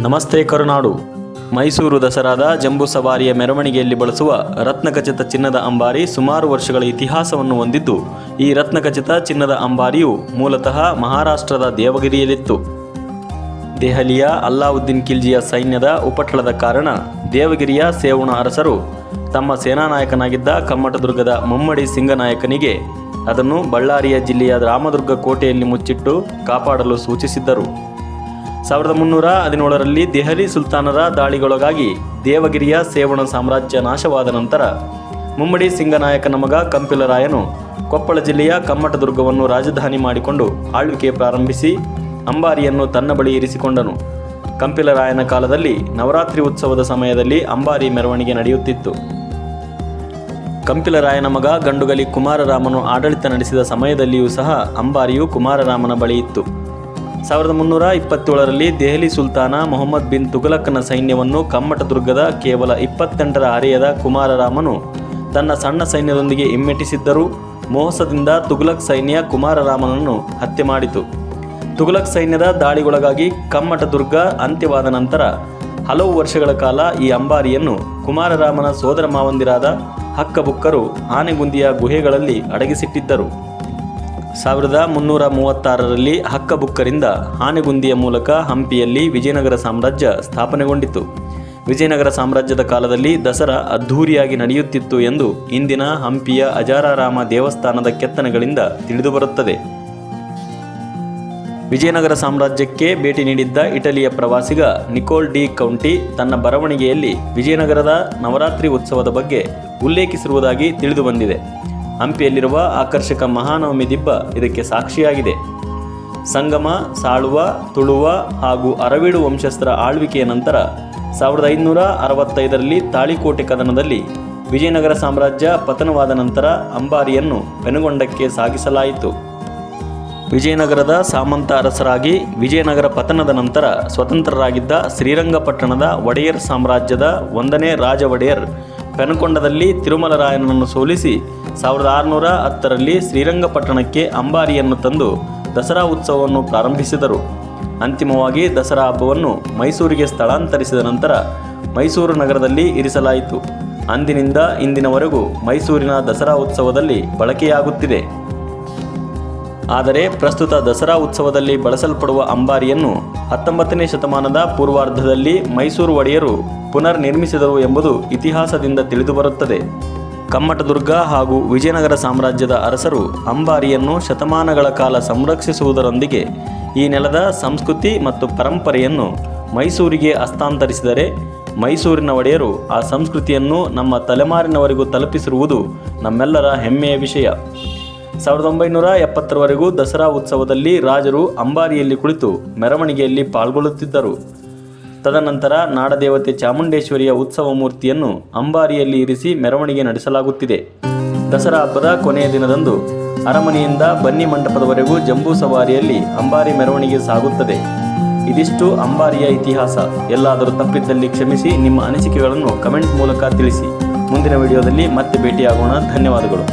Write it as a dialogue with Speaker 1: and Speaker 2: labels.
Speaker 1: ನಮಸ್ತೆ ಕರುನಾಡು. ಮೈಸೂರು ದಸರಾದ ಜಂಬೂ ಸವಾರಿಯ ಮೆರವಣಿಗೆಯಲ್ಲಿ ಬಳಸುವ ರತ್ನಖಚಿತ ಚಿನ್ನದ ಅಂಬಾರಿ ಸುಮಾರು ವರ್ಷಗಳ ಇತಿಹಾಸವನ್ನು ಹೊಂದಿದ್ದು, ಈ ರತ್ನಖಚಿತ ಚಿನ್ನದ ಅಂಬಾರಿಯು ಮೂಲತಃ ಮಹಾರಾಷ್ಟ್ರದ ದೇವಗಿರಿಯಲ್ಲಿತ್ತು. ದೆಹಲಿಯ ಅಲ್ಲಾವುದ್ದೀನ್ ಖಿಲ್ಜಿಯ ಸೈನ್ಯದ ಉಪಟಳದ ಕಾರಣ ದೇವಗಿರಿಯ ಸೇವಣ ಅರಸರು ತಮ್ಮ ಸೇನಾನಾಯಕನಾಗಿದ್ದ ಕಮ್ಮಟದುರ್ಗದ ಮುಮ್ಮಡಿ ಸಿಂಗನಾಯಕನಿಗೆ ಅದನ್ನು ಬಳ್ಳಾರಿಯ ಜಿಲ್ಲೆಯ ರಾಮದುರ್ಗ ಕೋಟೆಯಲ್ಲಿ ಮುಚ್ಚಿಟ್ಟು ಕಾಪಾಡಲು ಸೂಚಿಸಿದ್ದರು. 1317ರಲ್ಲಿ ದೆಹಲಿ ಸುಲ್ತಾನರ ದಾಳಿಗೊಳಗಾಗಿ ದೇವಗಿರಿಯ ಸೇವಣ ಸಾಮ್ರಾಜ್ಯ ನಾಶವಾದ ನಂತರ ಮುಮ್ಮಡಿ ಸಿಂಗನಾಯಕನ ಮಗ ಕಂಪಿಲರಾಯನು ಕೊಪ್ಪಳ ಜಿಲ್ಲೆಯ ಕಮ್ಮಟದುರ್ಗವನ್ನು ರಾಜಧಾನಿ ಮಾಡಿಕೊಂಡು ಆಳ್ವಿಕೆ ಪ್ರಾರಂಭಿಸಿ ಅಂಬಾರಿಯನ್ನು ತನ್ನ ಬಳಿ ಇರಿಸಿಕೊಂಡನು. ಕಂಪಿಲರಾಯನ ಕಾಲದಲ್ಲಿ ನವರಾತ್ರಿ ಉತ್ಸವದ ಸಮಯದಲ್ಲಿ ಅಂಬಾರಿ ಮೆರವಣಿಗೆ ನಡೆಯುತ್ತಿತ್ತು. ಕಂಪಿಲರಾಯನ ಮಗ ಗಂಡುಗಲಿ ಕುಮಾರರಾಮನು ಆಡಳಿತ ನಡೆಸಿದ ಸಮಯದಲ್ಲಿಯೂ ಸಹ ಅಂಬಾರಿಯು ಕುಮಾರರಾಮನ ಬಳಿ ಇತ್ತು. 1327ರಲ್ಲಿ ದೆಹಲಿ ಸುಲ್ತಾನ ಮೊಹಮ್ಮದ್ ಬಿನ್ ತುಘಲಕನ ಸೈನ್ಯವನ್ನು ಕಮ್ಮಟದುರ್ಗದ ಕೇವಲ 28ರ ಹರೆಯದ ಕುಮಾರರಾಮನು ತನ್ನ ಸಣ್ಣ ಸೈನ್ಯದೊಂದಿಗೆ ಹಿಮ್ಮೆಟ್ಟಿಸಿದ್ದರೂ ಮೋಸದಿಂದ ತುಘಲಕ್ ಸೈನ್ಯ ಕುಮಾರರಾಮನನ್ನು ಹತ್ಯೆ ಮಾಡಿತು. ತುಘಲಕ್ ಸೈನ್ಯದ ದಾಳಿಗೊಳಗಾಗಿ ಕಮ್ಮಟದುರ್ಗ ಅಂತ್ಯವಾದ ನಂತರ ಹಲವು ವರ್ಷಗಳ ಕಾಲ ಈ ಅಂಬಾರಿಯನ್ನು ಕುಮಾರರಾಮನ ಸೋದರ ಮಾವಂದಿರಾದ ಹಕ್ಕಬುಕ್ಕರು ಆನೆಗುಂದಿಯ ಗುಹೆಗಳಲ್ಲಿ ಅಡಗಿಸಿಟ್ಟಿದ್ದರು. 1336ರಲ್ಲಿ ಹಕ್ಕಬುಕ್ಕರಿಂದ ಆನೆಗುಂದಿಯ ಮೂಲಕ ಹಂಪಿಯಲ್ಲಿ ವಿಜಯನಗರ ಸಾಮ್ರಾಜ್ಯ ಸ್ಥಾಪನೆಗೊಂಡಿತು. ವಿಜಯನಗರ ಸಾಮ್ರಾಜ್ಯದ ಕಾಲದಲ್ಲಿ ದಸರಾ ಅದ್ಧೂರಿಯಾಗಿ ನಡೆಯುತ್ತಿತ್ತು ಎಂದು ಇಂದಿನ ಹಂಪಿಯ ಅಜಾರಾರಾಮ ದೇವಸ್ಥಾನದ ಕೆತ್ತನೆಗಳಿಂದ ತಿಳಿದುಬರುತ್ತದೆ. ವಿಜಯನಗರ ಸಾಮ್ರಾಜ್ಯಕ್ಕೆ ಭೇಟಿ ನೀಡಿದ್ದ ಇಟಲಿಯ ಪ್ರವಾಸಿಗ ನಿಕೋಲ್ ಡಿ ಕೌಂಟಿ ತನ್ನ ಬರವಣಿಗೆಯಲ್ಲಿ ವಿಜಯನಗರದ ನವರಾತ್ರಿ ಉತ್ಸವದ ಬಗ್ಗೆ ಉಲ್ಲೇಖಿಸಿರುವುದಾಗಿ ತಿಳಿದುಬಂದಿದೆ. ಹಂಪಿಯಲ್ಲಿರುವ ಆಕರ್ಷಕ ಮಹಾನವಮಿ ದಿಬ್ಬ ಇದಕ್ಕೆ ಸಾಕ್ಷಿಯಾಗಿದೆ. ಸಂಗಮ, ಸಾಳುವ, ತುಳುವ ಹಾಗೂ ಅರವೀಡು ವಂಶಸ್ಥರ ಆಳ್ವಿಕೆಯ ನಂತರ 1565ರಲ್ಲಿ ತಾಳಿಕೋಟೆ ಕದನದಲ್ಲಿ ವಿಜಯನಗರ ಸಾಮ್ರಾಜ್ಯ ಪತನವಾದ ನಂತರ ಅಂಬಾರಿಯನ್ನು ಪೆನುಗೊಂಡಕ್ಕೆ ಸಾಗಿಸಲಾಯಿತು. ವಿಜಯನಗರದ ಸಾಮಂತ ಅರಸರಾಗಿ ವಿಜಯನಗರ ಪತನದ ನಂತರ ಸ್ವತಂತ್ರರಾಗಿದ್ದ ಶ್ರೀರಂಗಪಟ್ಟಣದ ಒಡೆಯರ್ ಸಾಮ್ರಾಜ್ಯದ 1ನೇ ರಾಜ ಒಡೆಯರ್ ಪೆನುಕೊಂಡದಲ್ಲಿ ತಿರುಮಲರಾಯನನ್ನು ಸೋಲಿಸಿ 1610ರಲ್ಲಿ ಶ್ರೀರಂಗಪಟ್ಟಣಕ್ಕೆ ಅಂಬಾರಿಯನ್ನು ತಂದು ದಸರಾ ಉತ್ಸವವನ್ನು ಪ್ರಾರಂಭಿಸಿದರು. ಅಂತಿಮವಾಗಿ ದಸರಾ ಹಬ್ಬವನ್ನು ಮೈಸೂರಿಗೆ ಸ್ಥಳಾಂತರಿಸಿದ ನಂತರ ಮೈಸೂರು ನಗರದಲ್ಲಿ ಇರಿಸಲಾಯಿತು. ಅಂದಿನಿಂದ ಇಂದಿನವರೆಗೂ ಮೈಸೂರಿನ ದಸರಾ ಉತ್ಸವದಲ್ಲಿ ಬಳಕೆಯಾಗುತ್ತಿದೆ. ಆದರೆ ಪ್ರಸ್ತುತ ದಸರಾ ಉತ್ಸವದಲ್ಲಿ ಬಳಸಲ್ಪಡುವ ಅಂಬಾರಿಯನ್ನು 19ನೇ ಶತಮಾನದ ಪೂರ್ವಾರ್ಧದಲ್ಲಿ ಮೈಸೂರು ಒಡೆಯರು ಪುನರ್ ನಿರ್ಮಿಸಿದರು ಎಂಬುದು ಇತಿಹಾಸದಿಂದ ತಿಳಿದುಬರುತ್ತದೆ. ಕಮ್ಮಟದುರ್ಗ ಹಾಗೂ ವಿಜಯನಗರ ಸಾಮ್ರಾಜ್ಯದ ಅರಸರು ಅಂಬಾರಿಯನ್ನು ಶತಮಾನಗಳ ಕಾಲ ಸಂರಕ್ಷಿಸುವುದರೊಂದಿಗೆ ಈ ನೆಲದ ಸಂಸ್ಕೃತಿ ಮತ್ತು ಪರಂಪರೆಯನ್ನು ಮೈಸೂರಿಗೆ ಹಸ್ತಾಂತರಿಸಿದರೆ ಮೈಸೂರಿನ ಒಡೆಯರು ಆ ಸಂಸ್ಕೃತಿಯನ್ನು ನಮ್ಮ ತಲೆಮಾರಿನವರೆಗೂ ತಲುಪಿಸಿರುವುದು ನಮ್ಮೆಲ್ಲರ ಹೆಮ್ಮೆಯ ವಿಷಯ. 1970ರವರೆಗೂ ದಸರಾ ಉತ್ಸವದಲ್ಲಿ ರಾಜರು ಅಂಬಾರಿಯಲ್ಲಿ ಕುಳಿತು ಮೆರವಣಿಗೆಯಲ್ಲಿ ಪಾಲ್ಗೊಳ್ಳುತ್ತಿದ್ದರು. ತದನಂತರ ನಾಡದೇವತೆ ಚಾಮುಂಡೇಶ್ವರಿಯ ಉತ್ಸವ ಮೂರ್ತಿಯನ್ನು ಅಂಬಾರಿಯಲ್ಲಿ ಇರಿಸಿ ಮೆರವಣಿಗೆ ನಡೆಸಲಾಗುತ್ತಿದೆ. ದಸರಾ ಹಬ್ಬದ ಕೊನೆಯ ದಿನದಂದು ಅರಮನೆಯಿಂದ ಬನ್ನಿ ಮಂಟಪದವರೆಗೂ ಜಂಬೂ ಸವಾರಿಯಲ್ಲಿ ಅಂಬಾರಿ ಮೆರವಣಿಗೆ ಸಾಗುತ್ತದೆ. ಇದಿಷ್ಟು ಅಂಬಾರಿಯ ಇತಿಹಾಸ. ಎಲ್ಲಾದರೂ ತಪ್ಪಿದ್ದಲ್ಲಿ ಕ್ಷಮಿಸಿ. ನಿಮ್ಮ ಅನಿಸಿಕೆಗಳನ್ನು ಕಮೆಂಟ್ ಮೂಲಕ ತಿಳಿಸಿ. ಮುಂದಿನ ವಿಡಿಯೋದಲ್ಲಿ ಮತ್ತೆ ಭೇಟಿಯಾಗೋಣ. ಧನ್ಯವಾದಗಳು.